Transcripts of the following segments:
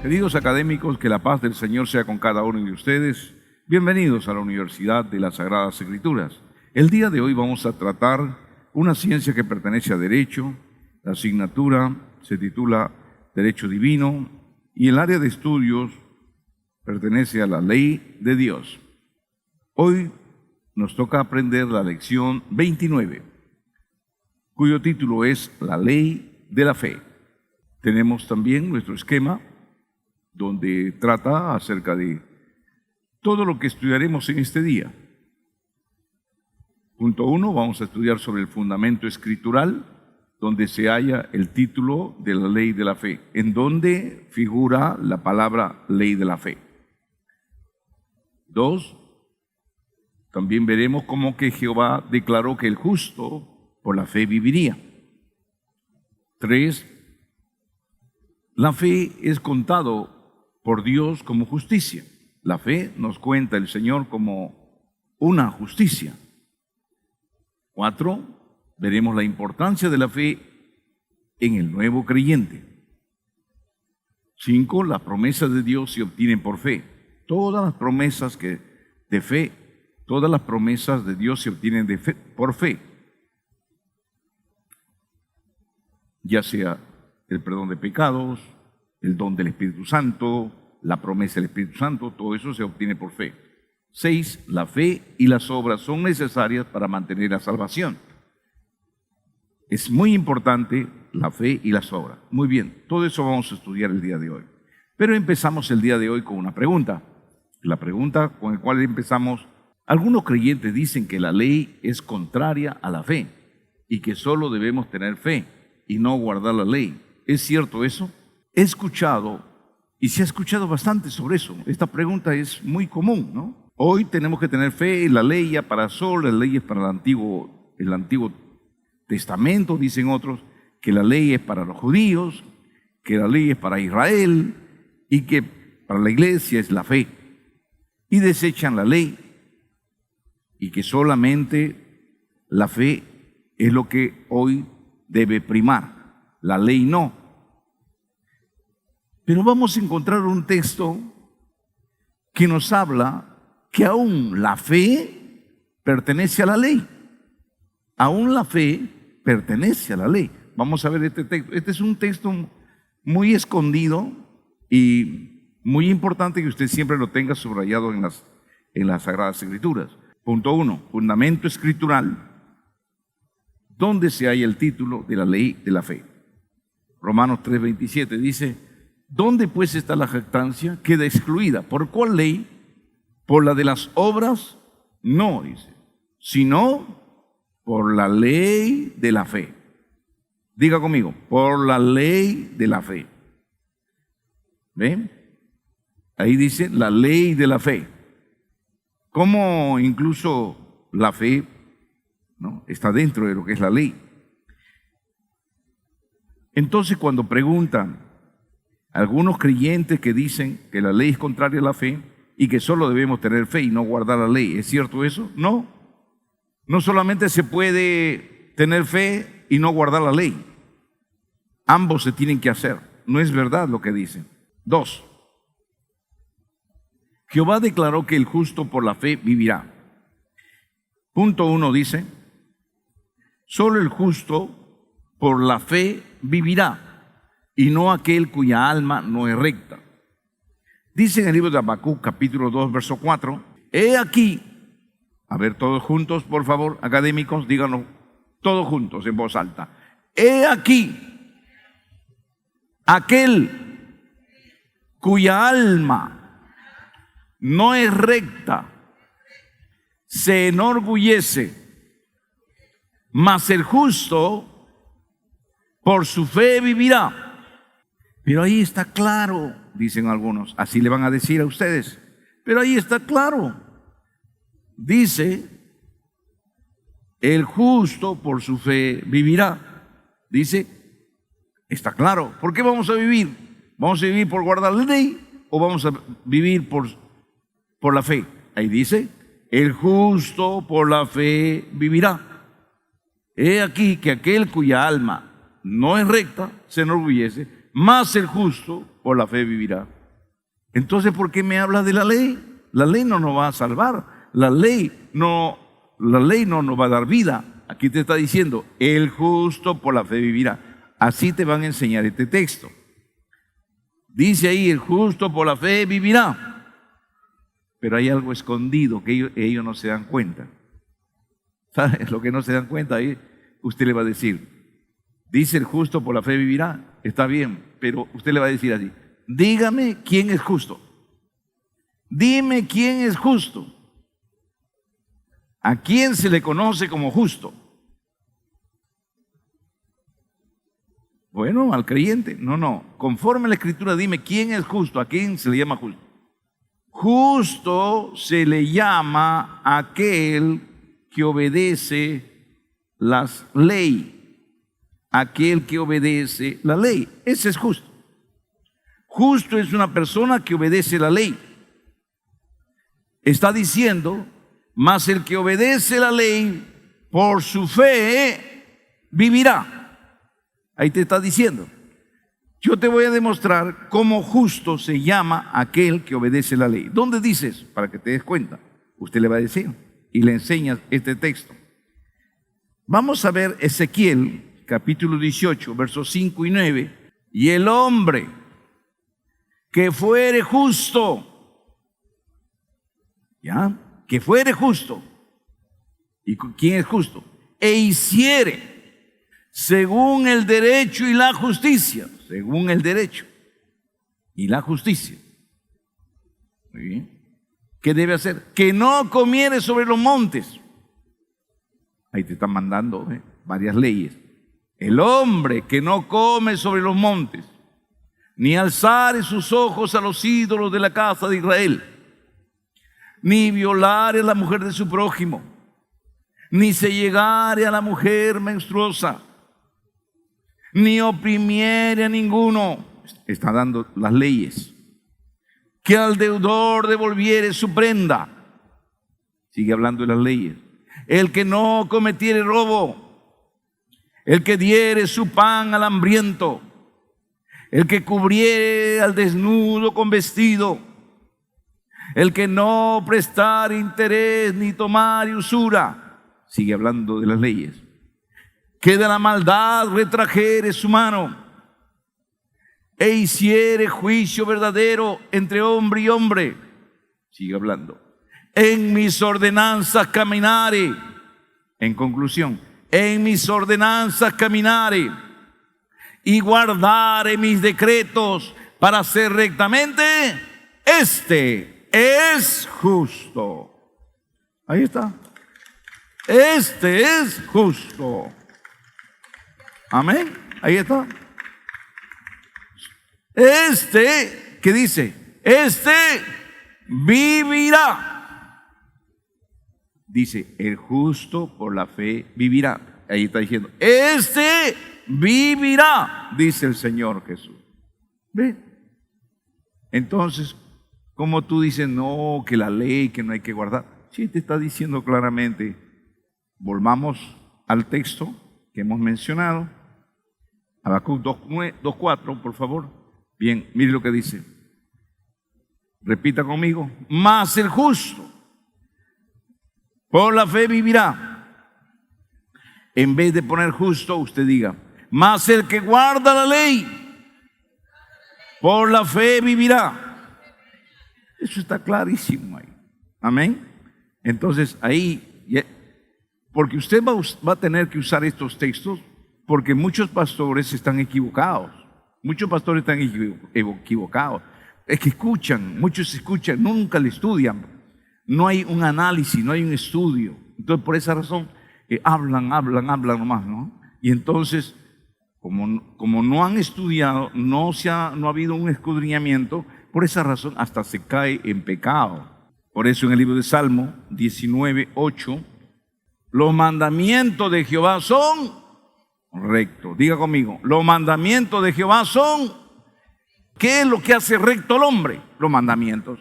Queridos académicos, que la paz del Señor sea con cada uno de ustedes. Bienvenidos a la Universidad de las Sagradas Escrituras. El día de hoy vamos a tratar una ciencia que pertenece a Derecho. La asignatura se titula Derecho Divino y el área de estudios pertenece a la Ley de Dios. Hoy nos toca aprender la lección 29, cuyo título es La Ley de la Fe. Tenemos también nuestro esquema donde trata acerca de todo lo que estudiaremos en este día. Punto 1, vamos a estudiar sobre el fundamento escritural, donde se halla el título de la ley de la fe, en donde figura la palabra ley de la fe. 2, también veremos cómo que Jehová declaró que el justo por la fe viviría. 3, la fe es contado por Dios como justicia. La fe nos cuenta el Señor como una justicia. 4, veremos la importancia de la fe en el nuevo creyente. 5, las promesas de Dios se obtienen por fe. Todas las promesas de fe, todas las promesas de Dios se obtienen por fe. Ya sea el perdón de pecados, el don del Espíritu Santo, la promesa del Espíritu Santo, todo eso se obtiene por fe. 6, la fe y las obras son necesarias para mantener la salvación. Es muy importante la fe y las obras. Muy bien, todo eso vamos a estudiar el día de hoy. Pero empezamos el día de hoy con una pregunta. La pregunta con la cual empezamos: algunos creyentes dicen que la ley es contraria a la fe y que solo debemos tener fe y no guardar la ley. ¿Es cierto eso? He escuchado, y se ha escuchado bastante sobre eso. Esta pregunta es muy común, ¿no? Hoy tenemos que tener fe en la ley ya para solo, las leyes para el Antiguo Testamento, dicen otros, que la ley es para los judíos, que la ley es para Israel y que para la iglesia es la fe. Y desechan la ley y que solamente la fe es lo que hoy debe primar, la ley no. Pero vamos a encontrar un texto que nos habla que aún la fe pertenece a la ley. Aún la fe pertenece a la ley. Vamos a ver este texto. Este es un texto muy escondido y muy importante que usted siempre lo tenga subrayado en las Sagradas Escrituras. Punto 1, fundamento escritural, donde se halla el título de la ley de la fe. Romanos 3:27 dice: ¿dónde pues está la jactancia? Queda excluida. ¿Por cuál ley? ¿Por la de las obras? No, dice, sino por la ley de la fe. Diga conmigo, por la ley de la fe. ¿Ven? Ahí dice la ley de la fe. Como incluso la fe, ¿no?, está dentro de lo que es la ley. Entonces, cuando preguntan algunos creyentes que dicen que la ley es contraria a la fe y que solo debemos tener fe y no guardar la ley, ¿es cierto eso? No. No solamente se puede tener fe y no guardar la ley. Ambos se tienen que hacer. No es verdad lo que dicen. 2. Jehová declaró que el justo por la fe vivirá. Punto 1 dice: solo el justo por la fe vivirá, y no aquel cuya alma no es recta. Dice en el libro de Habacuc, capítulo 2, verso 4, he aquí, a ver todos juntos, por favor, académicos, díganlo todos juntos en voz alta. He aquí, aquel cuya alma no es recta, se enorgullece, mas el justo por su fe vivirá. Pero ahí está claro, dicen algunos, así le van a decir a ustedes, pero ahí está claro. Dice, el justo por su fe vivirá. Dice, está claro. ¿Por qué vamos a vivir? ¿Vamos a vivir por guardar la ley o vamos a vivir por la fe? Ahí dice, el justo por la fe vivirá. He aquí que aquel cuya alma no es recta se enorgullece, mas el justo por la fe vivirá. Entonces, ¿por qué me habla de la ley? La ley no nos va a salvar. La ley no nos va a dar vida. Aquí te está diciendo, el justo por la fe vivirá. Así te van a enseñar este texto. Dice ahí, el justo por la fe vivirá. Pero hay algo escondido que ellos no se dan cuenta. ¿Sabes? Lo que no se dan cuenta ahí, usted le va a decir, dice el justo por la fe vivirá. Está bien, pero usted le va a decir así, dígame quién es justo. Dime quién es justo. ¿A quién se le conoce como justo? Bueno, al creyente. No. Conforme a la Escritura, dime quién es justo. ¿A quién se le llama justo? Justo se le llama a aquel que obedece las leyes. Aquel que obedece la ley. Ese es justo. Justo es una persona que obedece la ley. Está diciendo, mas el que obedece la ley por su fe vivirá. Ahí te está diciendo. Yo te voy a demostrar cómo justo se llama aquel que obedece la ley. ¿Dónde dices? Para que te des cuenta. Usted le va a decir y le enseñas este texto. Vamos a ver Ezequiel, capítulo 18, versos 5 y 9. Y el hombre que fuere justo, ¿ya? Que fuere justo. ¿Y quién es justo? E hiciere según el derecho y la justicia. Según el derecho y la justicia. Muy bien. ¿Qué debe hacer? Que no comiere sobre los montes. Ahí te están mandando varias leyes. El hombre que no come sobre los montes, ni alzare sus ojos a los ídolos de la casa de Israel, ni violare a la mujer de su prójimo, ni se llegare a la mujer menstruosa, ni oprimiere a ninguno. Está dando las leyes. Que al deudor devolviere su prenda. Sigue hablando de las leyes. El que no cometiere robo. El que diere su pan al hambriento. El que cubriere al desnudo con vestido. El que no prestare interés ni tomare usura. Sigue hablando de las leyes. Que de la maldad retrajere su mano, e hiciere juicio verdadero entre hombre y hombre. Sigue hablando. En mis ordenanzas caminare. En conclusión, en mis ordenanzas caminare y guardare mis decretos para hacer rectamente, este es justo. Ahí está. Este es justo. Amén. Ahí está. ¿Qué dice? Este vivirá. Dice, el justo por la fe vivirá. Ahí está diciendo, este vivirá, dice el Señor Jesús. ¿Ve? Entonces, como tú dices, no, que la ley, que no hay que guardar. Sí, te está diciendo claramente. Volvamos al texto que hemos mencionado. Habacuc 2:4, por favor. Bien, mire lo que dice. Repita conmigo. Mas el justo por la fe vivirá. En vez de poner justo, usted diga, mas el que guarda la ley por la fe vivirá. Eso está clarísimo ahí. Amén. Entonces ahí, porque usted va a tener que usar estos textos, porque muchos pastores están equivocados. Muchos pastores están equivocados. Es que muchos escuchan, nunca le estudian. No hay un análisis, no hay un estudio. Entonces, por esa razón, hablan nomás, ¿no? Y entonces, como no han estudiado, no ha habido un escudriñamiento, por esa razón hasta se cae en pecado. Por eso en el libro de Salmo 19:8, los mandamientos de Jehová son rectos. Diga conmigo, los mandamientos de Jehová son, ¿qué es lo que hace recto al hombre? Los mandamientos.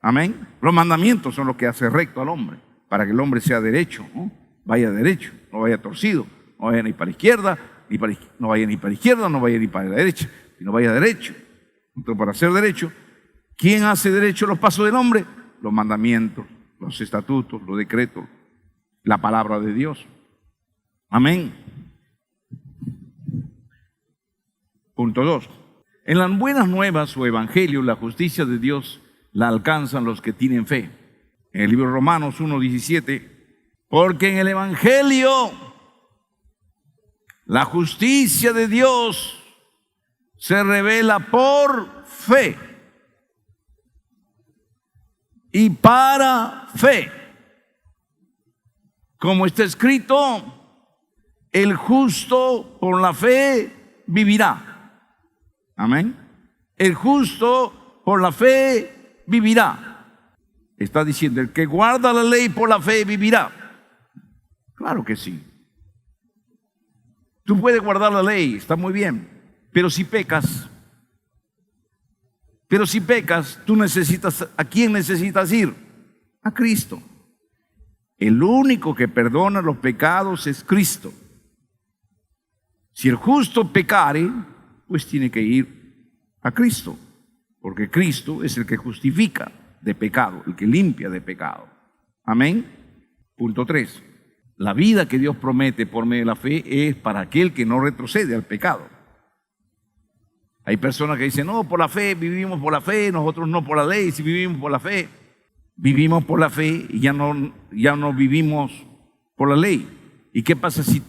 Amén. Los mandamientos son lo que hace recto al hombre, para que el hombre sea derecho, ¿no? Vaya derecho, no vaya torcido, no vaya ni para la izquierda, no vaya ni para la izquierda, no vaya ni para la derecha, sino vaya derecho. Entonces, para ser derecho, ¿Quién hace derecho los pasos del hombre? Los mandamientos, los estatutos, los decretos, la palabra de Dios. Amén. Punto 2. En las buenas nuevas o evangelio, la justicia de Dios la alcanzan los que tienen fe. En el libro de Romanos 1:17, porque en el evangelio la justicia de Dios se revela por fe y para fe. Como está escrito, el justo por la fe vivirá. Amén. El justo por la fe vivirá. Está diciendo, el que guarda la ley por la fe vivirá. Claro que sí. Tú puedes guardar la ley, está muy bien, pero si pecas, tú necesitas, ¿a quién necesitas ir? A Cristo. El único que perdona los pecados es Cristo. Si el justo pecare, pues tiene que ir a Cristo, porque Cristo es el que justifica de pecado, el que limpia de pecado. Amén. Punto 3. La vida que Dios promete por medio de la fe es para aquel que no retrocede al pecado. Hay personas que dicen, no, por la fe, vivimos por la fe, nosotros no por la ley. Si vivimos por la fe, vivimos por la fe y ya no vivimos por la ley. ¿Y qué pasa si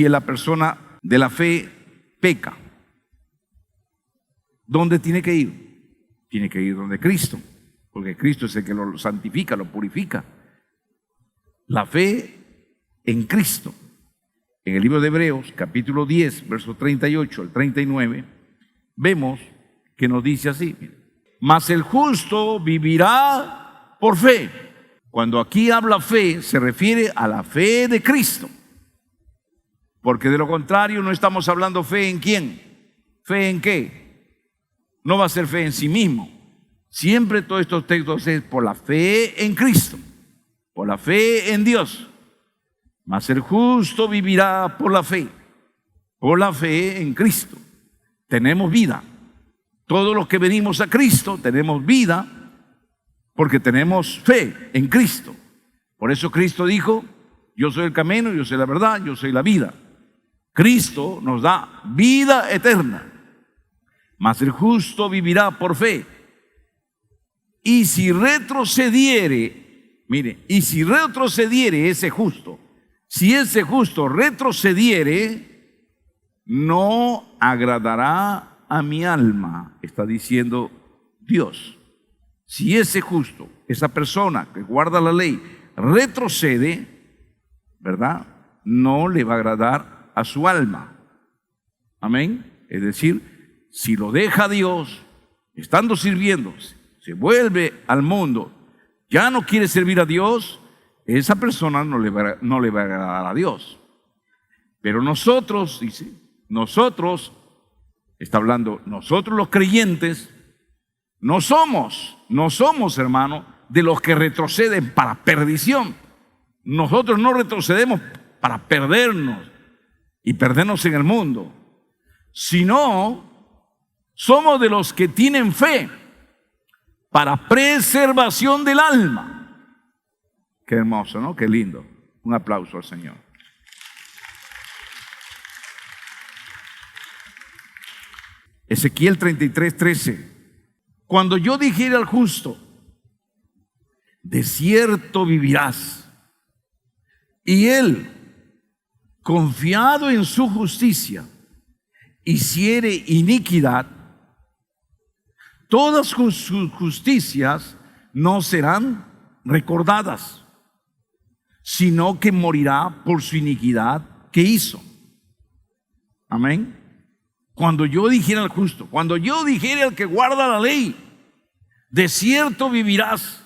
la persona de la fe peca? ¿Dónde tiene que ir? Tiene que ir donde Cristo, porque Cristo es el que lo santifica, lo purifica. La fe en Cristo. En el libro de Hebreos, capítulo 10, versos 38 al 39, vemos que nos dice así: mas el justo vivirá por fe. Cuando aquí habla fe, se refiere a la fe de Cristo. Porque de lo contrario no estamos hablando fe en quién. ¿Fe en qué? No va a ser fe en sí mismo. Siempre todos estos textos es por la fe en Cristo, por la fe en Dios. Mas el justo vivirá por la fe en Cristo. Tenemos vida. Todos los que venimos a Cristo tenemos vida porque tenemos fe en Cristo. Por eso Cristo dijo, yo soy el camino, yo soy la verdad, yo soy la vida. Cristo nos da vida eterna. Mas el justo vivirá por fe. Y si retrocediere, mire, ese justo, si ese justo retrocediere, no agradará a mi alma, está diciendo Dios. Si ese justo, esa persona que guarda la ley, retrocede, ¿verdad? No le va a agradar a su alma. Amén. Es decir, si lo deja Dios, estando sirviendo, se vuelve al mundo, ya no quiere servir a Dios, esa persona no le va a agradar a Dios. Pero nosotros, dice, nosotros los creyentes, no somos, hermano, de los que retroceden para perdición. Nosotros no retrocedemos para perdernos y perdernos en el mundo, sino somos de los que tienen fe para preservación del alma. Qué hermoso, ¿no? Qué lindo. Un aplauso al Señor. Ezequiel 33:13. Cuando yo dijere al justo, de cierto vivirás, y él, confiado en su justicia, hiciere iniquidad, todas sus justicias no serán recordadas, sino que morirá por su iniquidad que hizo. Amén. Cuando yo dijera al justo, cuando yo dijera al que guarda la ley, de cierto vivirás,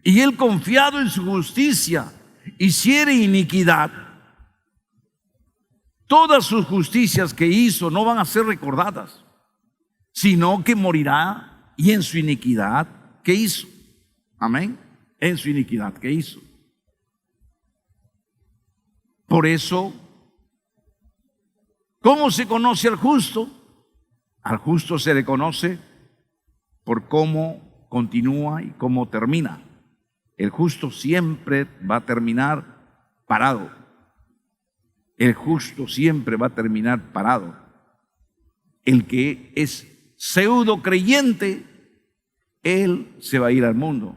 y él confiado en su justicia hiciere iniquidad, todas sus justicias que hizo no van a ser recordadas, sino que morirá y en su iniquidad que hizo. Amén. En su iniquidad que hizo. Por eso, ¿cómo se conoce al justo? Al justo se le conoce por cómo continúa y cómo termina. El justo siempre va a terminar parado. El justo siempre va a terminar parado. El que es pseudo creyente, él se va a ir al mundo,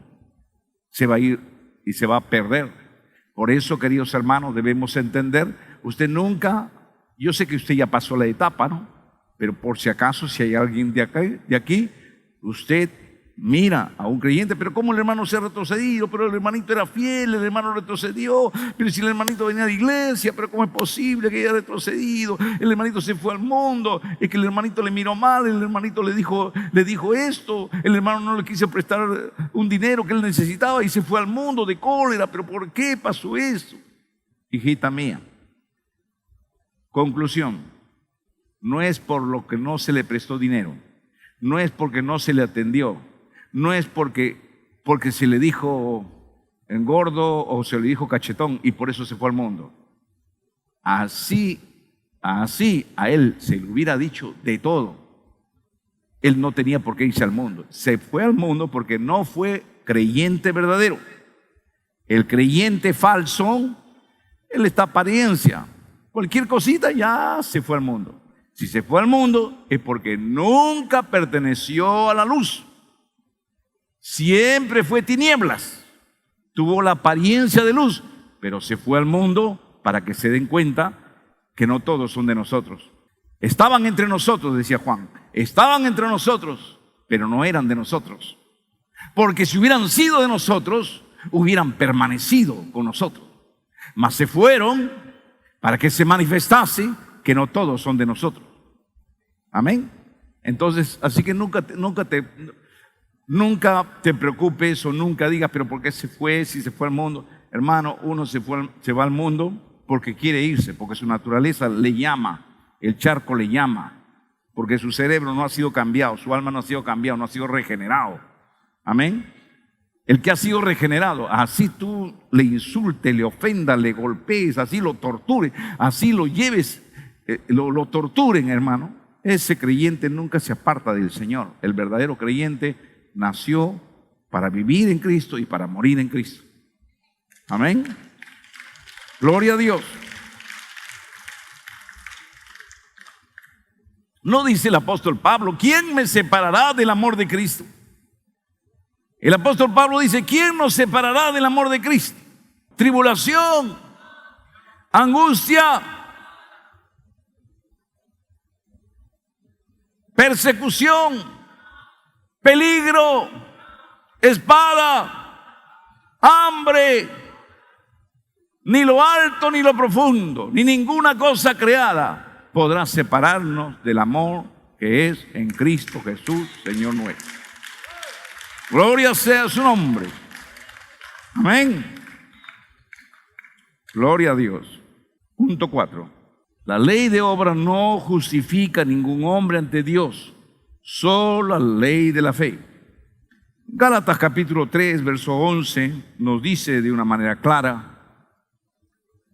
se va a ir y se va a perder. Por eso, queridos hermanos, debemos entender, usted nunca, yo sé que usted ya pasó la etapa, ¿no? Pero por si acaso, si hay alguien de aquí, usted mira a un creyente, pero ¿cómo el hermano se ha retrocedido? Pero el hermanito era fiel, el hermano retrocedió, pero si el hermanito venía a la iglesia, pero ¿cómo es posible que haya retrocedido? El hermanito se fue al mundo, es que el hermanito le miró mal, el hermanito le dijo esto, el hermano no le quiso prestar un dinero que él necesitaba y se fue al mundo de cólera, pero ¿por qué pasó eso? Hijita mía, conclusión, no es por lo que no se le prestó dinero, no es porque no se le atendió, no es porque se le dijo engordo o se le dijo cachetón y por eso se fue al mundo. Así a él se le hubiera dicho de todo, él no tenía por qué irse al mundo. Se fue al mundo porque no fue creyente verdadero. El creyente falso, él está apariencia. Cualquier cosita ya se fue al mundo. Si se fue al mundo es porque nunca perteneció a la luz. Siempre fue tinieblas. Tuvo la apariencia de luz, pero se fue al mundo para que se den cuenta que no todos son de nosotros. Estaban entre nosotros, decía Juan. Estaban entre nosotros, pero no eran de nosotros. Porque si hubieran sido de nosotros, hubieran permanecido con nosotros. Mas se fueron para que se manifestase que no todos son de nosotros. Amén. Entonces, así que nunca te preocupes o nunca digas, pero ¿por qué se fue? Si se fue al mundo. Hermano, uno se va al mundo porque quiere irse, porque su naturaleza le llama, el charco le llama, porque su cerebro no ha sido cambiado, su alma no ha sido cambiado, no ha sido regenerado. Amén. El que ha sido regenerado, así tú le insultes, le ofendas, le golpees, así lo tortures, así lo lleves, lo torturen, hermano. Ese creyente nunca se aparta del Señor. El verdadero creyente nació para vivir en Cristo y para morir en Cristo. Amén. Gloria a Dios. No dice el apóstol Pablo, ¿quién me separará del amor de Cristo? El apóstol Pablo dice, ¿quién nos separará del amor de Cristo? Tribulación, angustia, persecución, peligro, espada, hambre, ni lo alto ni lo profundo, ni ninguna cosa creada podrá separarnos del amor que es en Cristo Jesús, Señor nuestro. Gloria sea su nombre. Amén. Gloria a Dios. Punto 4. La ley de obra no justifica a ningún hombre ante Dios, solo la ley de la fe. Gálatas capítulo 3, verso 11 nos dice de una manera clara,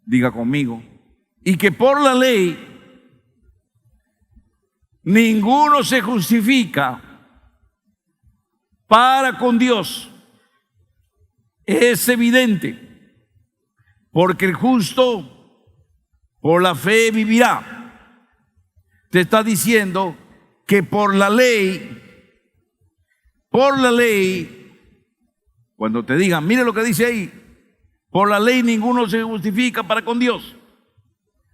diga conmigo, y que por la ley ninguno se justifica para con Dios. Es evidente, porque el justo por la fe vivirá. Te está diciendo que por la ley, cuando te digan, mire lo que dice ahí, por la ley ninguno se justifica para con Dios.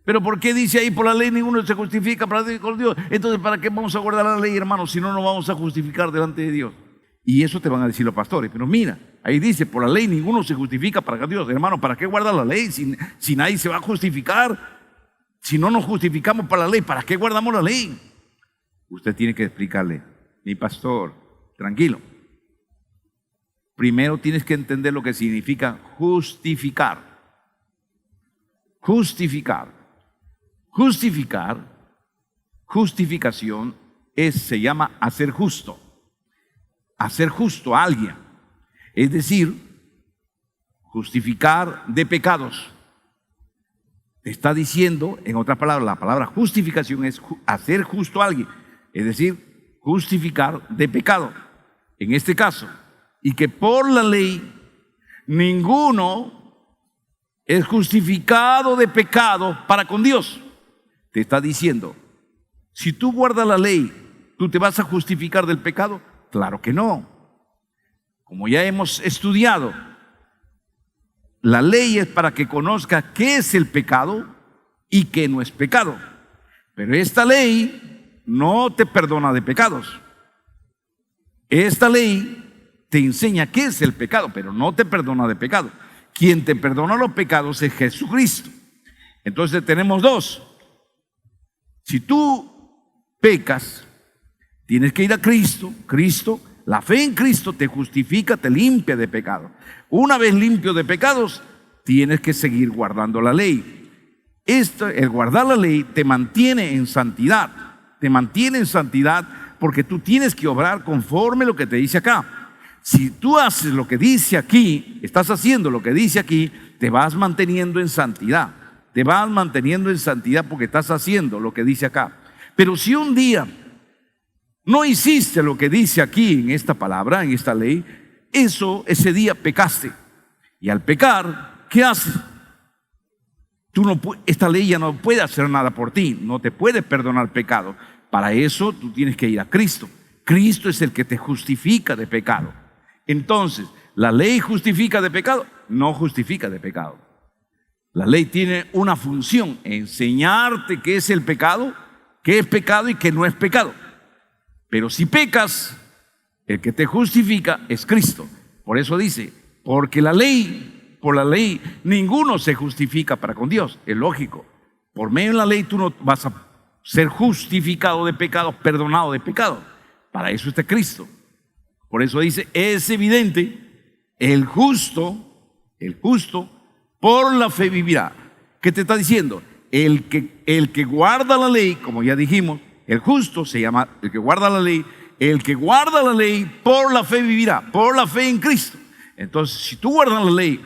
Pero ¿por qué dice ahí por la ley ninguno se justifica para con Dios? Entonces, ¿para qué vamos a guardar la ley, hermanos, si no nos vamos a justificar delante de Dios? Y eso te van a decir los pastores. Pero mira, ahí dice, por la ley ninguno se justifica para con Dios. Hermano, ¿para qué guardar la ley si nadie se va a justificar? Si no nos justificamos para la ley, ¿para qué guardamos la ley? Usted tiene que explicarle, mi pastor, tranquilo. Primero tienes que entender lo que significa justificar. Justificación se llama hacer justo. Hacer justo a alguien. Es decir, justificar de pecados. Te está diciendo, en otras palabras, la palabra justificación es hacer justo a alguien. Es decir, justificar de pecado. en este caso, y que por la ley ninguno es justificado de pecado para con Dios. Te está diciendo, si tú guardas la ley, ¿tú te vas a justificar del pecado? Claro que no. Como ya hemos estudiado, la ley es para que conozca qué es el pecado y qué no es pecado. Pero esta ley no te perdona de pecados. Esta ley te enseña qué es el pecado, pero no te perdona de pecado. Quien te perdona los pecados es Jesucristo. Entonces tenemos dos. Si tú pecas, tienes que ir a Cristo. La fe en Cristo te justifica, te limpia de pecado. Una vez limpio de pecados, tienes que seguir guardando la ley. El guardar la ley te mantiene en santidad. Te mantiene en santidad porque tú tienes que obrar conforme lo que te dice acá. Si tú haces lo que dice aquí, estás haciendo lo que dice aquí, te vas manteniendo en santidad. Te vas manteniendo en santidad porque estás haciendo lo que dice acá. Pero si un día no hiciste lo que dice aquí en esta palabra, en esta ley, ese día pecaste. Y al pecar, ¿qué haces? Esta ley ya no puede hacer nada por ti, no te puede perdonar pecado. Para eso tú tienes que ir a Cristo. Cristo es el que te justifica de pecado. Entonces, ¿la ley justifica de pecado? No justifica de pecado. La ley tiene una función, enseñarte qué es el pecado, qué es pecado y qué no es pecado. Pero si pecas, el que te justifica es Cristo. Por eso dice, porque por la ley, ninguno se justifica para con Dios. Es lógico. Por medio de la ley tú no vas a ser justificado de pecado, perdonado de pecado. Para eso está Cristo. Por eso dice, es evidente, el justo, por la fe vivirá. ¿Qué te está diciendo? El que guarda la ley, como ya dijimos, el justo se llama el que guarda la ley. El que guarda la ley por la fe vivirá, por la fe en Cristo. Entonces, si tú guardas la ley,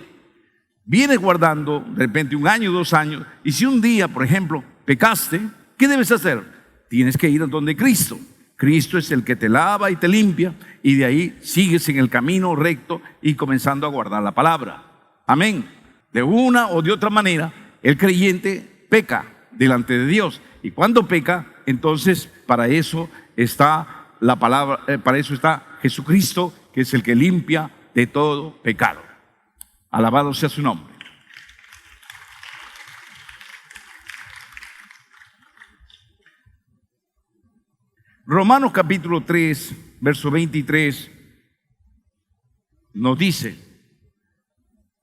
vienes guardando de repente 1 año, 2 años, y si un día, por ejemplo, pecaste, ¿qué debes hacer? Tienes que ir a donde Cristo. Cristo es el que te lava y te limpia, y de ahí sigues en el camino recto y comenzando a guardar la palabra. Amén. De una o de otra manera, el creyente peca delante de Dios. Y cuando peca, entonces para eso está la palabra, para eso está Jesucristo, que es el que limpia de todo pecado. Alabado sea su nombre. Romanos capítulo 3, verso 23, nos dice,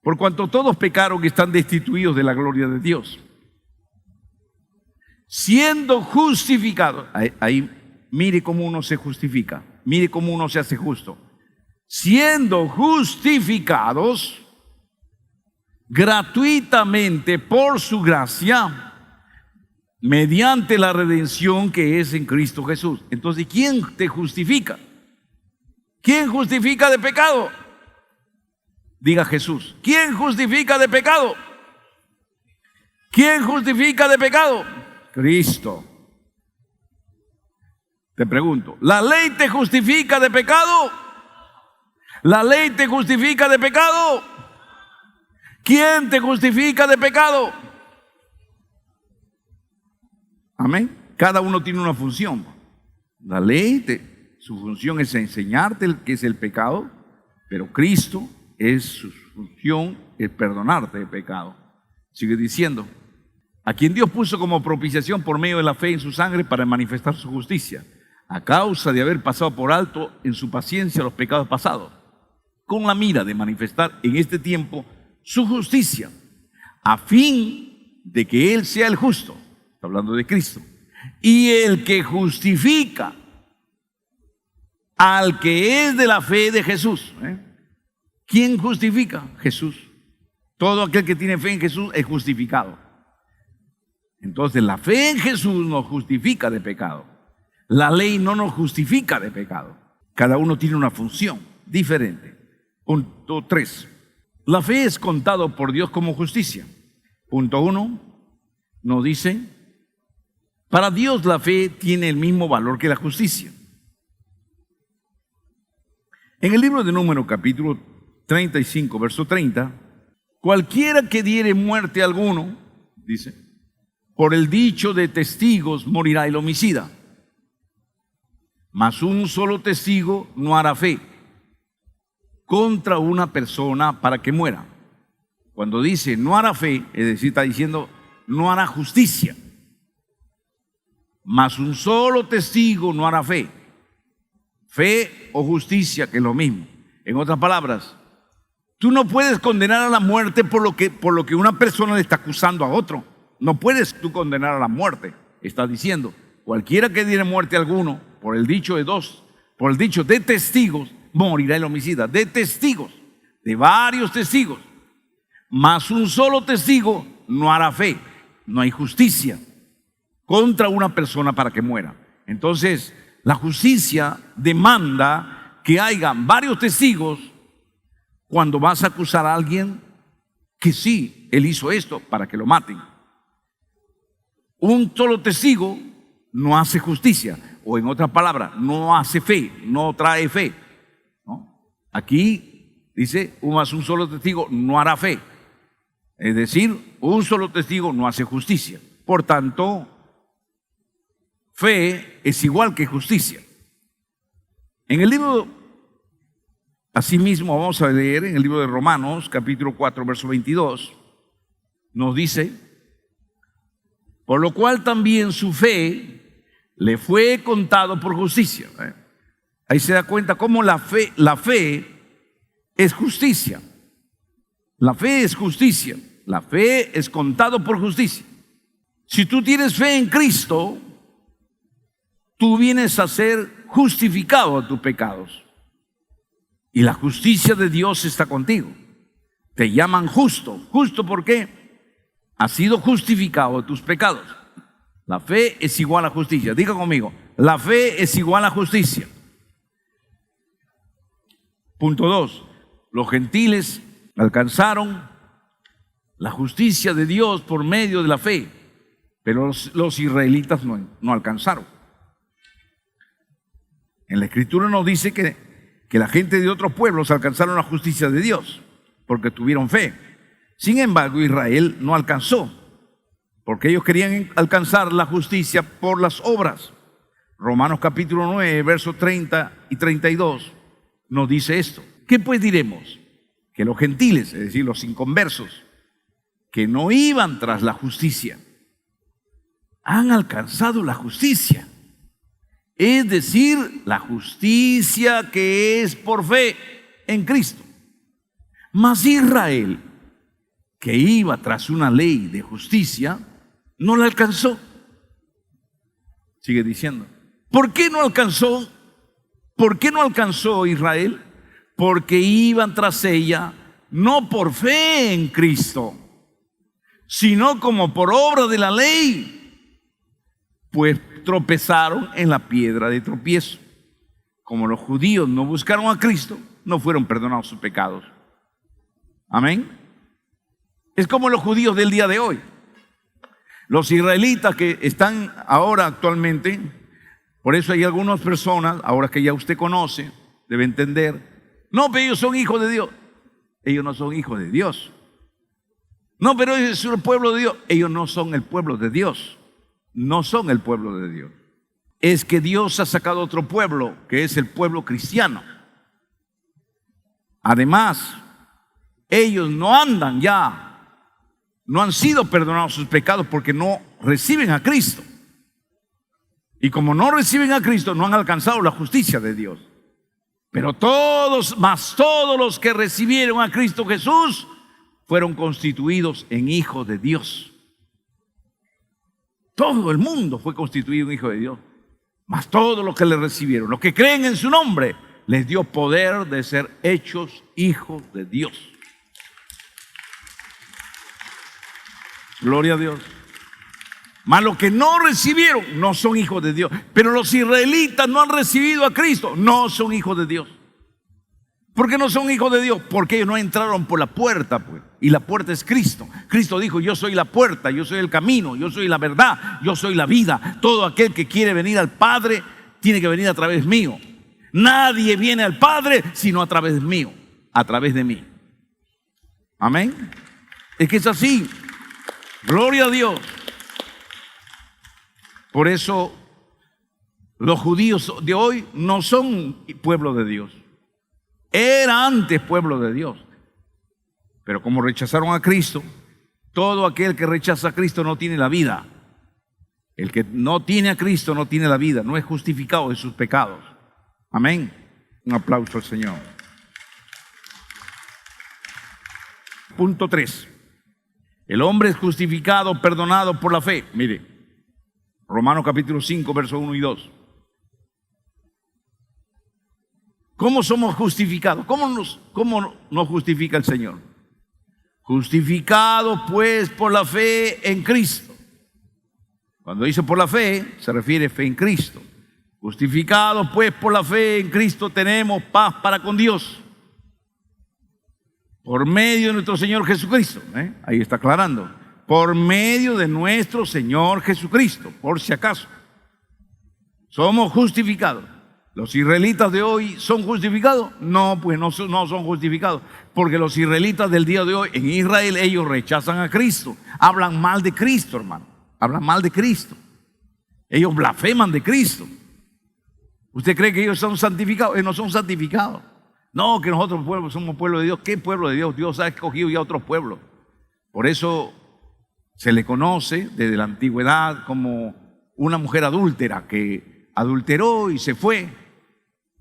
por cuanto todos pecaron y están destituidos de la gloria de Dios, siendo justificados, ahí mire cómo uno se justifica, mire cómo uno se hace justo, siendo justificados gratuitamente por su gracia, mediante la redención que es en Cristo Jesús. Entonces, ¿quién te justifica? ¿Quién justifica de pecado? Diga Jesús. ¿Quién justifica de pecado? ¿Quién justifica de pecado? Cristo. Te pregunto, ¿la ley te justifica de pecado? ¿La ley te justifica de pecado? ¿Quién te justifica de pecado? Amén. Cada uno tiene una función. La ley, su función es enseñarte qué es el pecado, pero Cristo su función es perdonarte de pecado. Sigue diciendo, a quien Dios puso como propiciación por medio de la fe en su sangre para manifestar su justicia, a causa de haber pasado por alto en su paciencia los pecados pasados, con la mira de manifestar en este tiempo su justicia, a fin de que Él sea el justo, está hablando de Cristo, y el que justifica al que es de la fe de Jesús. ¿Quién justifica? Jesús. Todo aquel que tiene fe en Jesús es justificado. Entonces la fe en Jesús nos justifica de pecado. La ley no nos justifica de pecado. Cada uno tiene una función diferente. Punto 3. La fe es contado por Dios como justicia. Punto 1 nos dice, para Dios la fe tiene el mismo valor que la justicia. En el libro de Números, capítulo 35, verso 30, cualquiera que diere muerte a alguno, dice, por el dicho de testigos morirá el homicida. Mas un solo testigo no hará fe contra una persona para que muera. Cuando dice no hará fe, es decir, está diciendo no hará justicia. Mas un solo testigo no hará fe. Fe o justicia, que es lo mismo. En otras palabras, tú no puedes condenar a la muerte por lo que una persona le está acusando a otro. No puedes tú condenar a la muerte. Está diciendo, cualquiera que diere muerte a alguno, por el dicho de dos, por el dicho de testigos, morirá el homicida. De testigos, de varios testigos. Mas un solo testigo no hará fe. No hay justicia contra una persona para que muera. Entonces, la justicia demanda que haya varios testigos cuando vas a acusar a alguien que sí, él hizo esto para que lo maten. Un solo testigo no hace justicia, o en otras palabras, no hace fe, no trae fe, ¿no? Aquí dice, un solo testigo no hará fe. Es decir, un solo testigo no hace justicia. Por tanto, fe es igual que justicia. En el libro, asimismo, vamos a leer en el libro de Romanos, capítulo 4, verso 22, nos dice, por lo cual también su fe le fue contado por justicia. Ahí se da cuenta cómo la fe es justicia. La fe es justicia. La fe es contado por justicia. Si tú tienes fe en Cristo, tú vienes a ser justificado de tus pecados. Y la justicia de Dios está contigo. Te llaman justo. ¿Justo por qué? Has sido justificado de tus pecados. La fe es igual a justicia. Diga conmigo, la fe es igual a justicia. Punto 2. Los gentiles alcanzaron la justicia de Dios por medio de la fe, pero los israelitas no alcanzaron. En la Escritura nos dice que la gente de otros pueblos alcanzaron la justicia de Dios porque tuvieron fe. Sin embargo, Israel no alcanzó, porque ellos querían alcanzar la justicia por las obras. Romanos capítulo 9, versos 30 y 32 nos dice esto. ¿Qué pues diremos? Que los gentiles, es decir, los inconversos, que no iban tras la justicia, han alcanzado la justicia. Es decir, la justicia que es por fe en Cristo. Mas Israel, que iba tras una ley de justicia, no la alcanzó. Sigue diciendo. ¿Por qué no alcanzó? ¿Por qué no alcanzó Israel? Porque iban tras ella no por fe en Cristo, sino como por obra de la ley, pues tropezaron en la piedra de tropiezo. Como los judíos no buscaron a Cristo, no fueron perdonados sus pecados. Amén. Es como los judíos del día de hoy. Los israelitas que están ahora actualmente, por eso hay algunas personas, ahora que ya usted conoce, debe entender, no, pero ellos son hijos de Dios. Ellos no son hijos de Dios. No, pero ellos son el pueblo de Dios. Ellos no son el pueblo de Dios. No son el pueblo de Dios. Es que Dios ha sacado otro pueblo, que es el pueblo cristiano. Además, ellos no andan ya, no han sido perdonados sus pecados porque no reciben a Cristo. Y como no reciben a Cristo, no han alcanzado la justicia de Dios. Pero todos los que recibieron a Cristo Jesús fueron constituidos en hijos de Dios. Todo el mundo fue constituido en hijo de Dios. Mas todos los que le recibieron, los que creen en su nombre, les dio poder de ser hechos hijos de Dios. Gloria a Dios. Mas los que no recibieron no son hijos de Dios. Pero los israelitas no han recibido a Cristo, no son hijos de Dios. ¿Por qué no son hijos de Dios? Porque ellos no entraron por la puerta, pues. Y la puerta es Cristo. Cristo dijo, yo soy la puerta, yo soy el camino, yo soy la verdad, yo soy la vida. Todo aquel que quiere venir al Padre tiene que venir a través mío. Nadie viene al Padre sino a través mío, a través de mí. Amén. Es que es así. Gloria a Dios. Por eso los judíos de hoy no son pueblo de Dios. Era antes pueblo de Dios. Pero como rechazaron a Cristo, todo aquel que rechaza a Cristo no tiene la vida. El que no tiene a Cristo no tiene la vida, no es justificado de sus pecados. Amén. Un aplauso al Señor. Punto 3. El hombre es justificado, perdonado por la fe. Mire, Romanos capítulo 5, versos 1 y 2. ¿Cómo somos justificados? ¿Cómo nos justifica el Señor? Justificados pues por la fe en Cristo. Cuando dice por la fe, se refiere a fe en Cristo. Justificados pues por la fe en Cristo tenemos paz para con Dios. Por medio de nuestro Señor Jesucristo. Ahí está aclarando. Por medio de nuestro Señor Jesucristo, por si acaso. Somos justificados. ¿Los israelitas de hoy son justificados? No, pues no son justificados. Porque los israelitas del día de hoy en Israel, ellos rechazan a Cristo. Hablan mal de Cristo, hermano. Hablan mal de Cristo. Ellos blasfeman de Cristo. ¿Usted cree que ellos son santificados? Ellos no son santificados. No, que nosotros somos pueblo de Dios. ¿Qué pueblo de Dios? Dios ha escogido ya otros pueblos. Por eso se le conoce desde la antigüedad como una mujer adúltera que adulteró y se fue.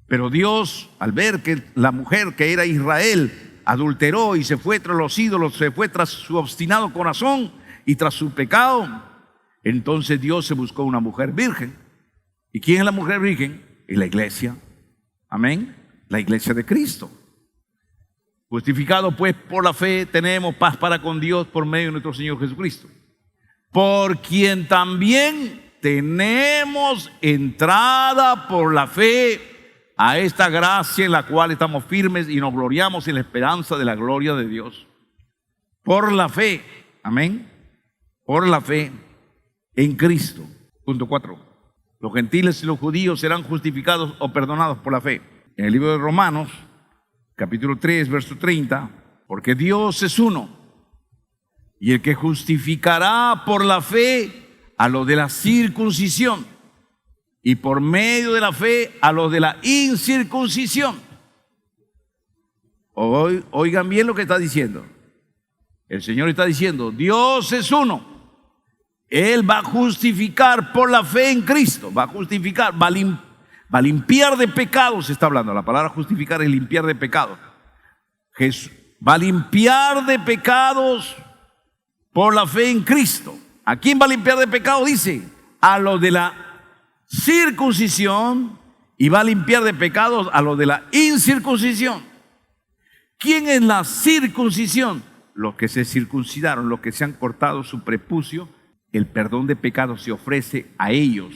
Pero Dios, al ver que la mujer que era Israel adulteró y se fue tras los ídolos, se fue tras su obstinado corazón y tras su pecado, entonces Dios se buscó una mujer virgen. ¿Y quién es la mujer virgen? Es la iglesia. Amén. La iglesia de Cristo. Justificado pues por la fe tenemos paz para con Dios por medio de nuestro Señor Jesucristo, por quien también tenemos entrada por la fe a esta gracia en la cual estamos firmes y nos gloriamos en la esperanza de la gloria de Dios. Por la fe, amén, por la fe en Cristo. Punto 4. Los gentiles y los judíos serán justificados o perdonados por la fe. En el libro de Romanos, capítulo 3, verso 30, porque Dios es uno, y el que justificará por la fe a los de la circuncisión, y por medio de la fe a los de la incircuncisión. Oigan bien lo que está diciendo. El Señor está diciendo, Dios es uno. Él va a justificar por la fe en Cristo, va a justificar, va a limpiar de pecados, está hablando. La palabra justificar es limpiar de pecados. Jesús va a limpiar de pecados por la fe en Cristo. ¿A quién va a limpiar de pecados? Dice, a los de la circuncisión, y va a limpiar de pecados a los de la incircuncisión. ¿Quién es la circuncisión? Los que se circuncidaron, los que se han cortado su prepucio. El perdón de pecados se ofrece a ellos.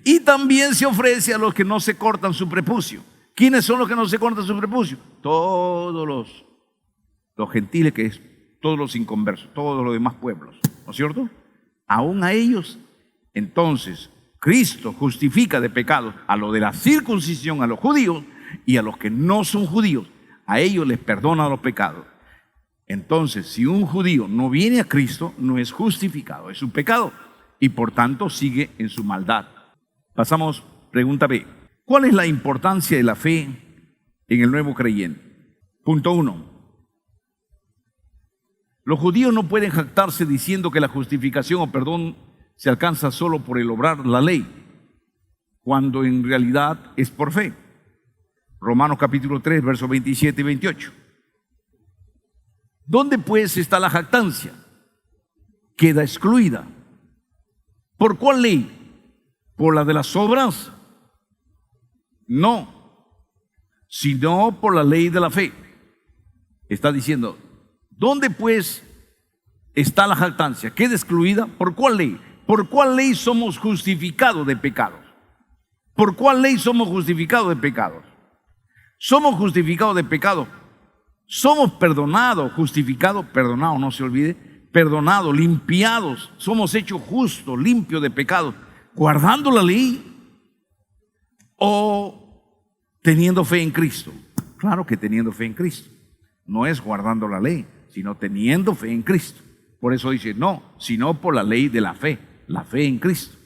Y también se ofrece a los que no se cortan su prepucio. ¿Quiénes son los que no se cortan su prepucio? Todos los gentiles, que es todos los inconversos, todos los demás pueblos, ¿no es cierto? Aún a ellos, entonces, Cristo justifica de pecados a los de la circuncisión, a los judíos, y a los que no son judíos, a ellos les perdona los pecados. Entonces, si un judío no viene a Cristo, no es justificado, es un pecado, y por tanto sigue en su maldad. Pasamos, pregunta B. ¿Cuál es la importancia de la fe en el nuevo creyente? Punto 1. Los judíos no pueden jactarse diciendo que la justificación o perdón se alcanza solo por el obrar la ley, cuando en realidad es por fe. Romanos capítulo 3, versos 27 y 28. ¿Dónde pues está la jactancia? Queda excluida. ¿Por cuál ley? ¿Por la de las obras? No, sino por la ley de la fe. Está diciendo, ¿dónde pues está la jactancia? ¿Queda excluida? ¿Por cuál ley? ¿Por cuál ley somos justificados de pecados? ¿Por cuál ley somos justificados de pecados? Somos justificados de pecados. Somos perdonados, justificados, perdonados, no se olvide, perdonados, limpiados. Somos hechos justos, limpios de pecados, guardando la ley. O Teniendo fe en Cristo. Claro que teniendo fe en Cristo. No es guardando la ley, sino teniendo fe en Cristo. Por eso dice, no, sino por la ley de la fe en Cristo.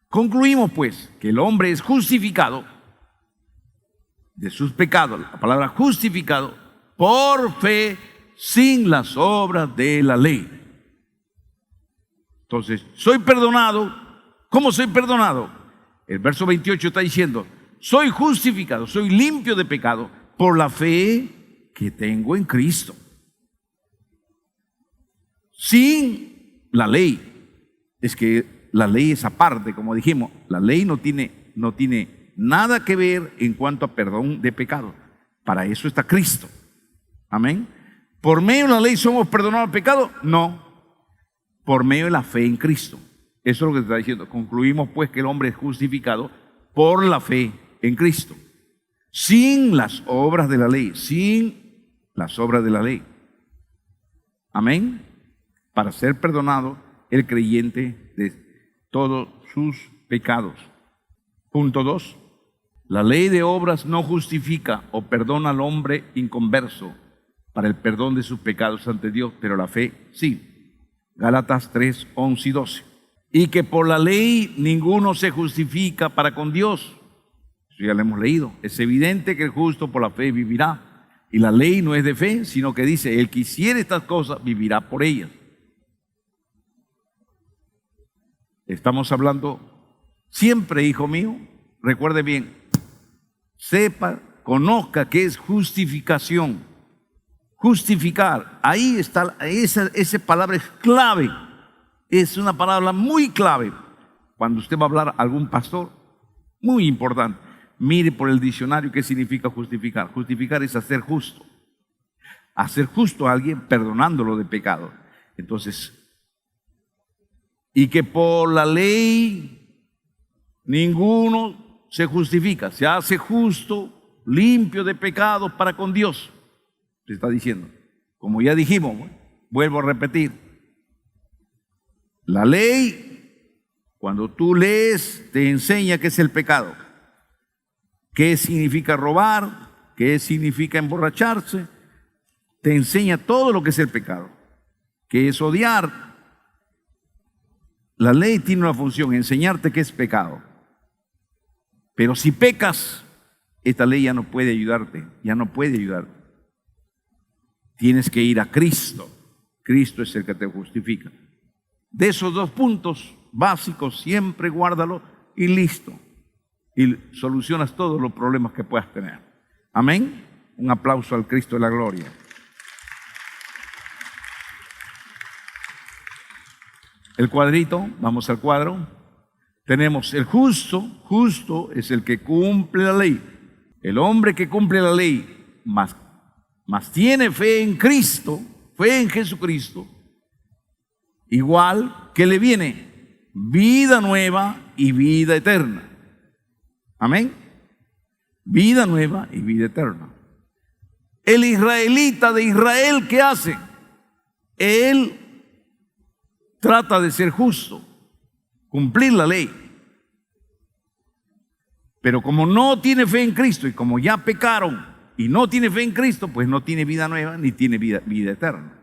Concluimos pues que el hombre es justificado de sus pecados, la palabra justificado, por fe sin las obras de la ley. Entonces, soy perdonado. ¿Cómo soy perdonado? El verso 28 está diciendo, soy justificado, soy limpio de pecado por la fe que tengo en Cristo. Sin la ley. Es que la ley es aparte, como dijimos, la ley no tiene nada que ver en cuanto a perdón de pecado. Para eso está Cristo. Amén. ¿Por medio de la ley somos perdonados del pecado? No. Por medio de la fe en Cristo. Eso es lo que está diciendo. Concluimos pues que el hombre es justificado por la fe en Cristo. Sin las obras de la ley. Sin las obras de la ley. Amén. Para ser perdonado el creyente de todos sus pecados. Punto 2. La ley de obras no justifica o perdona al hombre inconverso para el perdón de sus pecados ante Dios, pero la fe sí. Gálatas 3, 11 y 12. Y que por la ley ninguno se justifica para con Dios. Eso ya lo hemos leído. Es evidente que el justo por la fe vivirá. Y la ley no es de fe, sino que dice, el que hiciere estas cosas vivirá por ellas. Estamos hablando siempre, hijo mío, recuerde bien, sepa, conozca que es justificación. Justificar, ahí está, esa palabra es clave, es una palabra muy clave. Cuando usted va a hablar a algún pastor, muy importante, mire por el diccionario qué significa justificar. Justificar es hacer justo a alguien perdonándolo de pecado. Entonces, y que por la ley ninguno se justifica, se hace justo, limpio de pecados para con Dios. Se está diciendo, como ya dijimos, vuelvo a repetir, la ley, cuando tú lees, te enseña qué es el pecado, qué significa robar, qué significa emborracharse, te enseña todo lo que es el pecado, qué es odiar. La ley tiene una función, enseñarte qué es pecado. Pero si pecas, esta ley ya no puede ayudarte, ya no puede ayudarte. Tienes que ir a Cristo. Cristo es el que te justifica. De esos dos puntos básicos, siempre guárdalo y listo. Y solucionas todos los problemas que puedas tener. Amén. Un aplauso al Cristo de la gloria. El cuadrito, vamos al cuadro. Tenemos el justo. Justo es el que cumple la ley. El hombre que cumple la ley, más tiene fe en Cristo, fe en Jesucristo, igual que le viene vida nueva y vida eterna. Amén. Vida nueva y vida eterna. El israelita de Israel, ¿qué hace? Él trata de ser justo, cumplir la ley. Pero como no tiene fe en Cristo y como ya pecaron y no tiene fe en Cristo, pues no tiene vida nueva ni tiene vida eterna.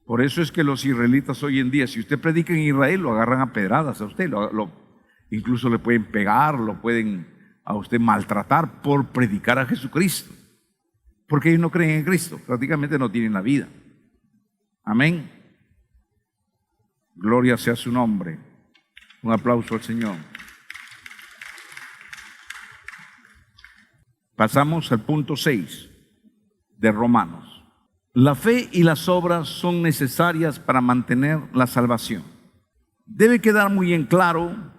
Por eso es que los israelitas hoy en día, si usted predica en Israel, lo agarran a pedradas a usted, incluso le pueden pegar, lo pueden a usted maltratar por predicar a Jesucristo. Porque ellos no creen en Cristo, prácticamente no tienen la vida. Amén. Gloria sea su nombre. Un aplauso al Señor. Pasamos al punto 6 de Romanos. La fe y las obras son necesarias para mantener la salvación. Debe quedar muy en claro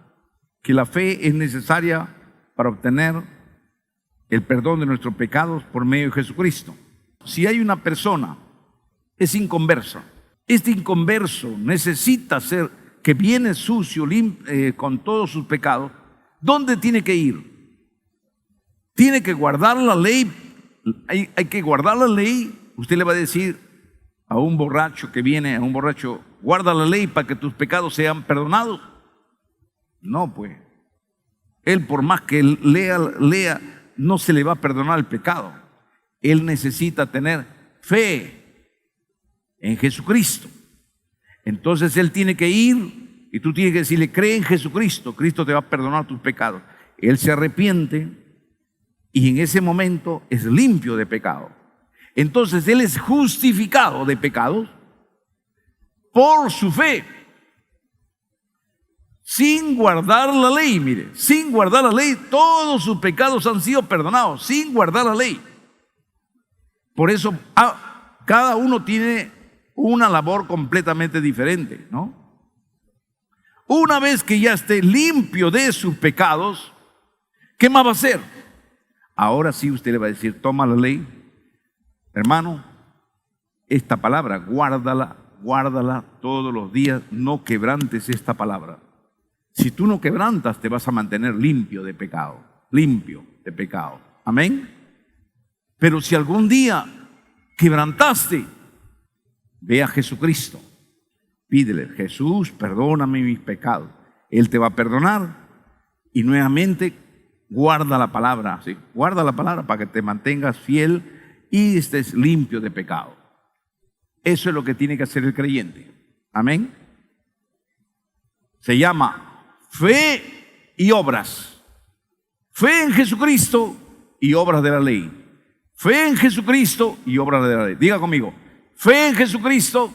que la fe es necesaria para obtener el perdón de nuestros pecados por medio de Jesucristo. Si hay una persona, es inconversa, este inconverso necesita ser, que viene sucio, con todos sus pecados, ¿dónde tiene que ir? Tiene que guardar la ley. Hay que guardar la ley. Usted le va a decir a un borracho que viene, a un borracho, guarda la ley para que tus pecados sean perdonados. No, pues. Él por más que lea no se le va a perdonar el pecado. Él necesita tener fe en Jesucristo. Entonces él tiene que ir y tú tienes que decirle, cree en Jesucristo, Cristo te va a perdonar tus pecados. Él se arrepiente y en ese momento es limpio de pecado. Entonces él es justificado de pecados por su fe, sin guardar la ley. Mire, sin guardar la ley, todos sus pecados han sido perdonados, sin guardar la ley. Por eso cada uno tiene una labor completamente diferente, ¿no? Una vez que ya esté limpio de sus pecados, ¿qué más va a hacer? Ahora sí usted le va a decir, toma la ley, hermano, esta palabra, guárdala todos los días, no quebrantes esta palabra. Si tú no quebrantas, te vas a mantener limpio de pecado, amén. Pero si algún día quebrantaste, ve a Jesucristo, pídele, Jesús, perdóname mis pecados. Él te va a perdonar y nuevamente guarda la palabra, ¿sí? Guarda la palabra para que te mantengas fiel y estés limpio de pecado. Eso es lo que tiene que hacer el creyente, amén. Se llama fe y obras. Fe en Jesucristo y obras de la ley. Fe en Jesucristo y obras de la ley. Diga conmigo, fe en Jesucristo,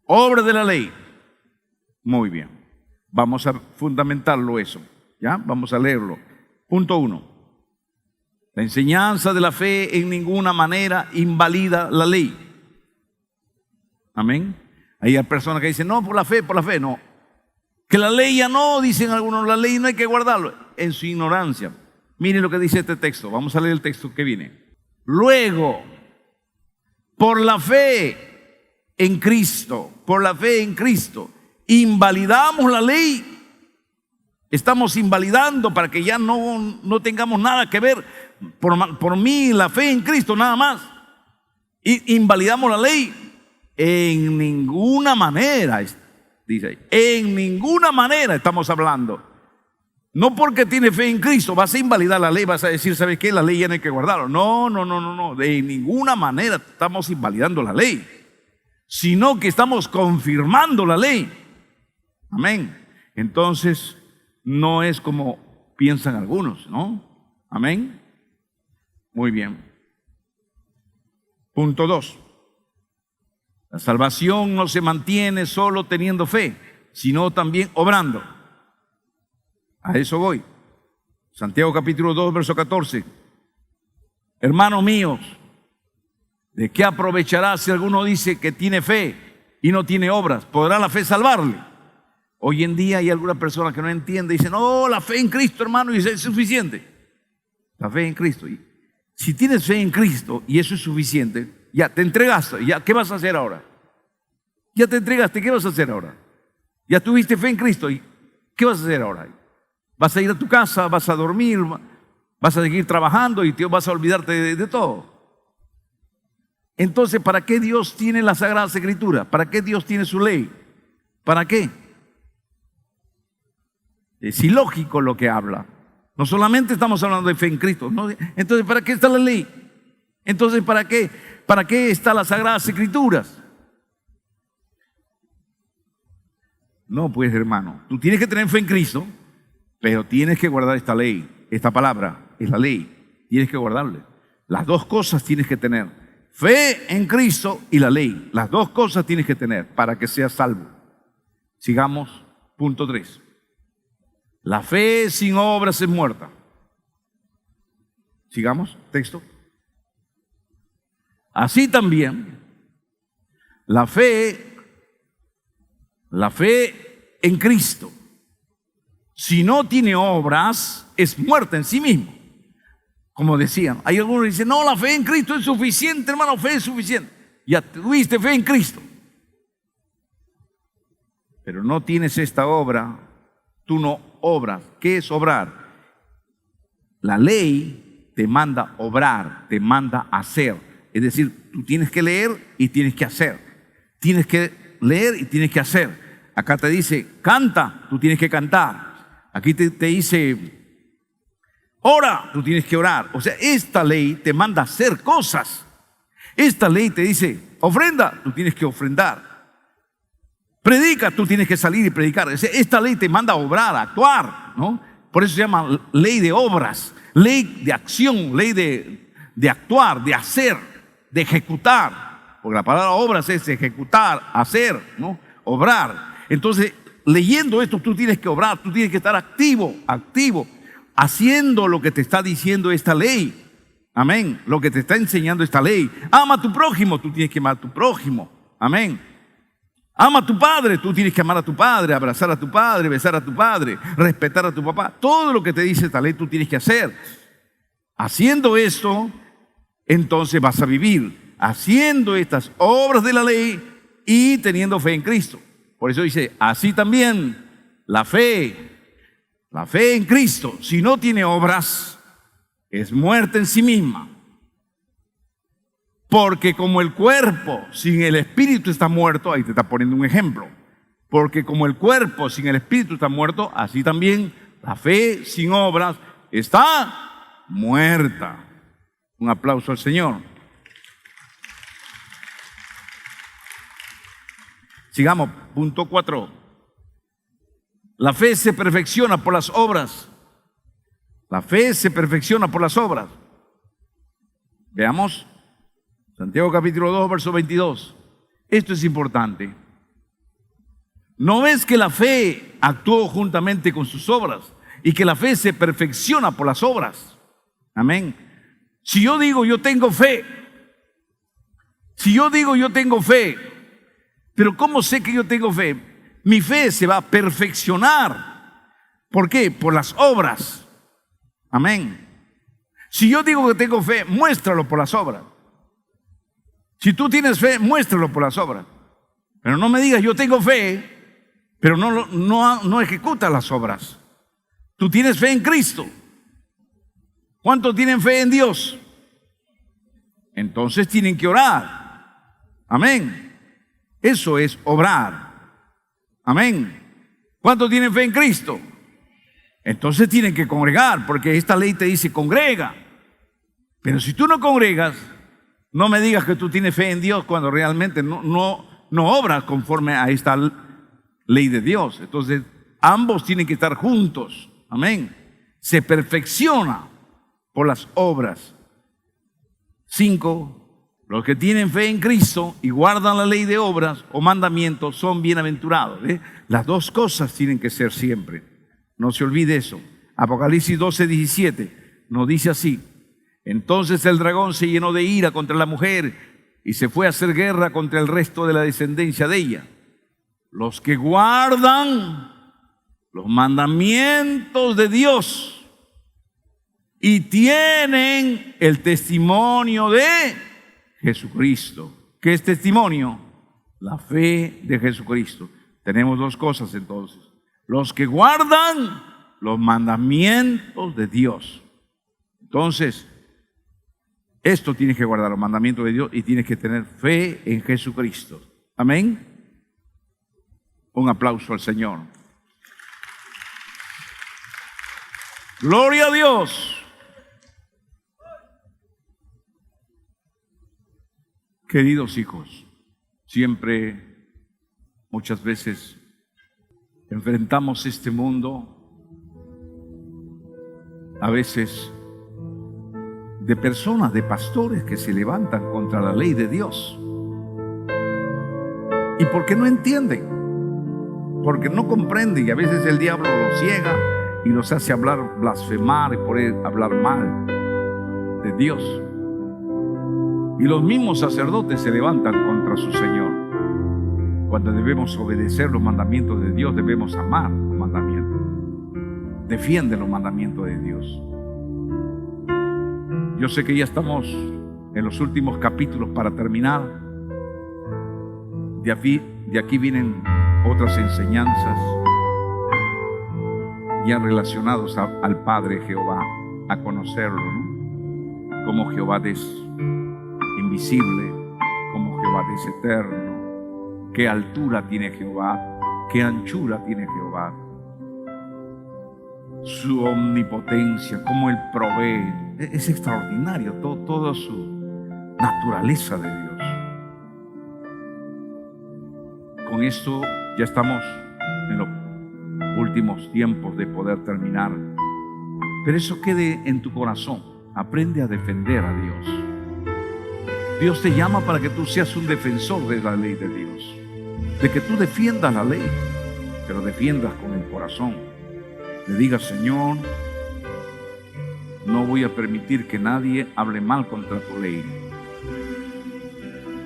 obras de la ley. Muy bien, vamos a fundamentarlo eso, ¿ya? Vamos a leerlo. Punto 1. La enseñanza de la fe en ninguna manera invalida la ley. Amén. Hay personas que dicen, no, por la fe, no. Que la ley ya no, dicen algunos, la ley no hay que guardarlo. En su ignorancia. Miren lo que dice este texto. Vamos a leer el texto que viene. Luego, por la fe en Cristo, invalidamos la ley. Estamos invalidando para que ya no tengamos nada que ver por mí, la fe en Cristo, nada más. Invalidamos la ley. En ninguna manera, dice ahí, en ninguna manera estamos hablando. No porque tiene fe en Cristo vas a invalidar la ley, vas a decir, ¿sabes qué? La ley ya no hay que guardarlo. No. De ninguna manera estamos invalidando la ley, sino que estamos confirmando la ley. Amén. Entonces, no es como piensan algunos, ¿no? Amén. Muy bien. Punto 2. La salvación no se mantiene solo teniendo fe, sino también obrando. A eso voy. Santiago capítulo 2, verso 14. Hermanos míos, ¿de qué aprovechará si alguno dice que tiene fe y no tiene obras? ¿Podrá la fe salvarle? Hoy en día hay alguna persona que no entiende y dice, no, la fe en Cristo, hermano, y es suficiente. La fe en Cristo. Y si tienes fe en Cristo y eso es suficiente, ya te entregaste, ya, ¿qué vas a hacer ahora? Ya te entregaste, ¿qué vas a hacer ahora? Ya tuviste fe en Cristo, ¿y qué vas a hacer ahora? Vas a ir a tu casa, vas a dormir, vas a seguir trabajando y te vas a olvidarte de todo. Entonces, ¿para qué Dios tiene la Sagrada Escritura? ¿Para qué Dios tiene su ley? ¿Para qué? Es ilógico lo que habla. No solamente estamos hablando de fe en Cristo, ¿no? Entonces, ¿para qué está la ley? Entonces, ¿para qué? ¿Para qué están las Sagradas Escrituras? No, pues hermano, tú tienes que tener fe en Cristo, pero tienes que guardar esta ley, esta palabra, es la ley, tienes que guardarle. Las dos cosas tienes que tener, fe en Cristo y la ley. Las dos cosas tienes que tener para que seas salvo. Sigamos, punto 3. La fe sin obras es muerta. Sigamos, texto. Así también, la fe en Cristo, si no tiene obras, es muerta en sí mismo. Como decían, hay algunos que dicen, no, la fe en Cristo es suficiente, hermano, fe es suficiente. Ya tuviste fe en Cristo, pero no tienes esta obra, tú no obras. ¿Qué es obrar? La ley te manda obrar, te manda hacer. Es decir, tú tienes que leer y tienes que hacer. Tienes que leer y tienes que hacer. Acá te dice, canta, tú tienes que cantar. Aquí te dice, Ora, tú tienes que orar. O sea, esta ley te manda a hacer cosas. Esta ley te dice, ofrenda, tú tienes que ofrendar. Predica, tú tienes que salir y predicar. O sea, esta ley te manda a obrar, a actuar, ¿no? Por eso se llama ley de obras, ley de acción, ley de actuar, de hacer, de ejecutar. Porque la palabra obras es ejecutar, hacer, ¿no? Obrar. Entonces, leyendo esto, tú tienes que obrar, tú tienes que estar activo, haciendo lo que te está diciendo esta ley. Amén. Lo que te está enseñando esta ley. Ama a tu prójimo, tú tienes que amar a tu prójimo. Amén. Ama a tu padre, tú tienes que amar a tu padre, abrazar a tu padre, besar a tu padre, respetar a tu papá. Todo lo que te dice esta ley tú tienes que hacer. Haciendo esto, entonces vas a vivir haciendo estas obras de la ley y teniendo fe en Cristo. Por eso dice, así también la fe en Cristo, si no tiene obras, es muerta en sí misma. Porque como el cuerpo sin el espíritu está muerto, ahí te está poniendo un ejemplo. Porque como el cuerpo sin el espíritu está muerto, así también la fe sin obras está muerta. Un aplauso al Señor. Sigamos, punto 4. La fe se perfecciona por las obras. La fe se perfecciona por las obras. Veamos. Santiago capítulo 2, verso 22. Esto es importante. ¿No ves que la fe actuó juntamente con sus obras y que la fe se perfecciona por las obras? Amén. Si yo digo yo tengo fe, pero ¿cómo sé que yo tengo fe? Mi fe se va a perfeccionar. ¿Por qué? Por las obras. Amén. Si yo digo que tengo fe, muéstralo por las obras. Si tú tienes fe, muéstralo por las obras. Pero no me digas, yo tengo fe, pero no ejecutas las obras. Tú tienes fe en Cristo. ¿Cuántos tienen fe en Dios? Entonces tienen que orar. Amén. Eso es obrar. Amén. ¿Cuántos tienen fe en Cristo? Entonces tienen que congregar, porque esta ley te dice congrega. Pero si tú no congregas, no me digas que tú tienes fe en Dios cuando realmente no obras conforme a esta ley de Dios. Entonces, ambos tienen que estar juntos. Amén. Se perfecciona por las obras. 5. Los que tienen fe en Cristo y guardan la ley de obras o mandamientos son bienaventurados. Las dos cosas tienen que ser siempre. No se olvide eso. Apocalipsis 12:17 nos dice así. Entonces el dragón se llenó de ira contra la mujer y se fue a hacer guerra contra el resto de la descendencia de ella. Los que guardan los mandamientos de Dios y tienen el testimonio de Jesucristo. ¿Qué es testimonio? La fe de Jesucristo. Tenemos dos cosas entonces. Los que guardan los mandamientos de Dios. Entonces, esto tienes que guardar los mandamientos de Dios y tienes que tener fe en Jesucristo. Amén. Un aplauso al Señor. Gloria a Dios. Queridos hijos, siempre, muchas veces, enfrentamos este mundo, a veces, de personas, de pastores que se levantan contra la ley de Dios. ¿Y por qué no entienden? Porque no comprenden y a veces el diablo los ciega y los hace hablar, blasfemar y por hablar mal de Dios. Y los mismos sacerdotes se levantan contra su Señor. Cuando debemos obedecer los mandamientos de Dios, debemos amar los mandamientos. Defiende los mandamientos de Dios. Yo sé que ya estamos en los últimos capítulos para terminar. De aquí vienen otras enseñanzas ya relacionadas al Padre Jehová, a conocerlo, ¿no? Como Jehová es invisible, como Jehová es eterno, qué altura tiene Jehová, qué anchura tiene Jehová. su omnipotencia, cómo Él provee. Es extraordinario toda su naturaleza de Dios. Con esto ya estamos en los últimos tiempos de poder terminar. Pero eso quede en tu corazón. Aprende a defender a Dios. Dios te llama para que tú seas un defensor de la ley de Dios, de que tú defiendas la ley, pero defiendas con el corazón. Le digas: Señor, no voy a permitir que nadie hable mal contra tu ley.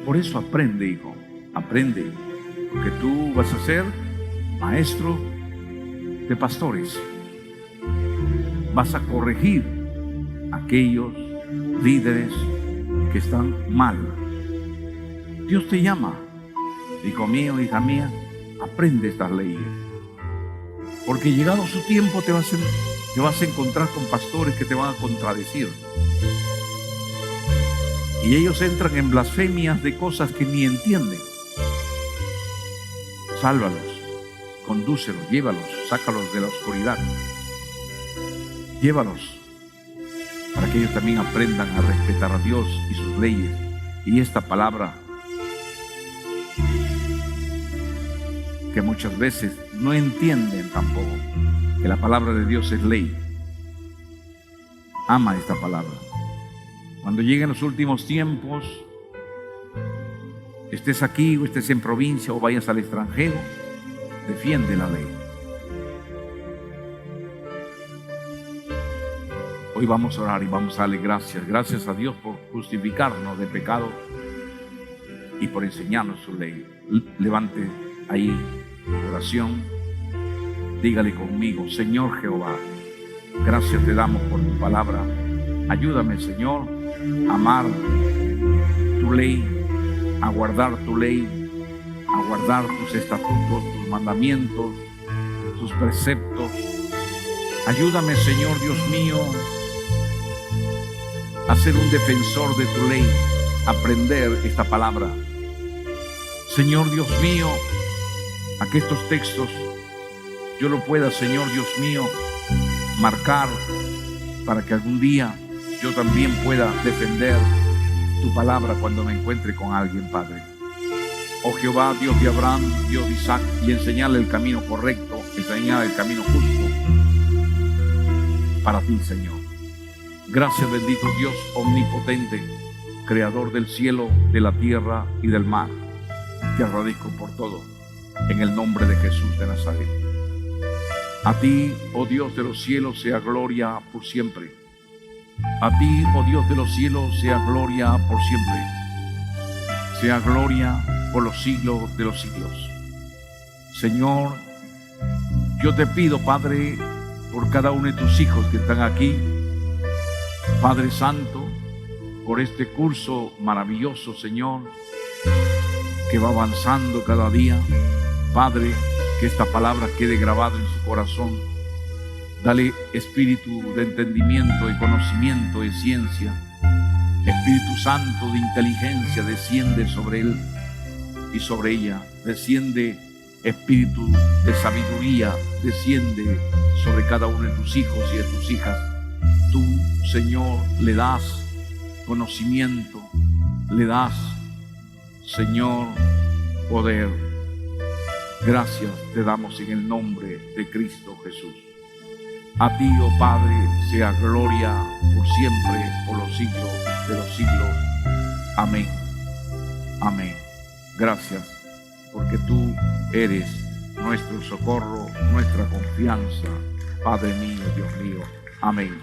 Por eso aprende, hijo, aprende, porque tú vas a ser maestro de pastores. Vas a corregir a aquellos líderes que están mal. Dios te llama, hijo mío, hija mía, aprende estas leyes. Porque llegado su tiempo te vas a encontrar con pastores que te van a contradecir. Y ellos entran en blasfemias de cosas que ni entienden. Sálvalos, condúcelos, llévalos, sácalos de la oscuridad. Llévalos para que ellos también aprendan a respetar a Dios y sus leyes. Y esta palabra que muchas veces no entienden tampoco, que la palabra de Dios es ley. Ama esta palabra. Cuando lleguen los últimos tiempos, estés aquí o estés en provincia o vayas al extranjero, defiende la ley. Hoy vamos a orar y vamos a darle gracias. Gracias a Dios por justificarnos de pecado y por enseñarnos su ley. Levante ahí oración. Dígale conmigo: Señor Jehová, gracias te damos por tu palabra. Ayúdame, Señor, a amar tu ley, a guardar tu ley, a guardar tus estatutos, tus mandamientos, tus preceptos. Ayúdame, Señor Dios mío, a ser un defensor de tu ley, aprender esta palabra. Señor Dios mío, a que estos textos yo lo pueda, Señor Dios mío, marcar para que algún día yo también pueda defender tu palabra cuando me encuentre con alguien, Padre. Oh Jehová, Dios de Abraham, Dios de Isaac, y enseñarle el camino correcto, enseñarle el camino justo para ti, Señor. Gracias, bendito Dios omnipotente, creador del cielo, de la tierra y del mar. Te agradezco por todo, en el nombre de Jesús de Nazaret. A ti, oh Dios de los cielos, sea gloria por siempre. A ti, oh Dios de los cielos, sea gloria por siempre. Sea gloria por los siglos de los siglos. Señor, yo te pido, Padre, por cada uno de tus hijos que están aquí, Padre Santo, por este curso maravilloso, Señor, que va avanzando cada día. Padre, que esta palabra quede grabada en su corazón. Dale espíritu de entendimiento, de conocimiento, de ciencia. Espíritu Santo de inteligencia, desciende sobre él y sobre ella. Desciende espíritu de sabiduría, desciende sobre cada uno de tus hijos y de tus hijas. Tú, Señor, le das conocimiento, le das, Señor, poder. Gracias te damos en el nombre de Cristo Jesús. A ti, oh Padre, sea gloria por siempre, por los siglos de los siglos. Amén. Amén. Gracias, porque tú eres nuestro socorro, nuestra confianza. Padre mío, Dios mío. Amén.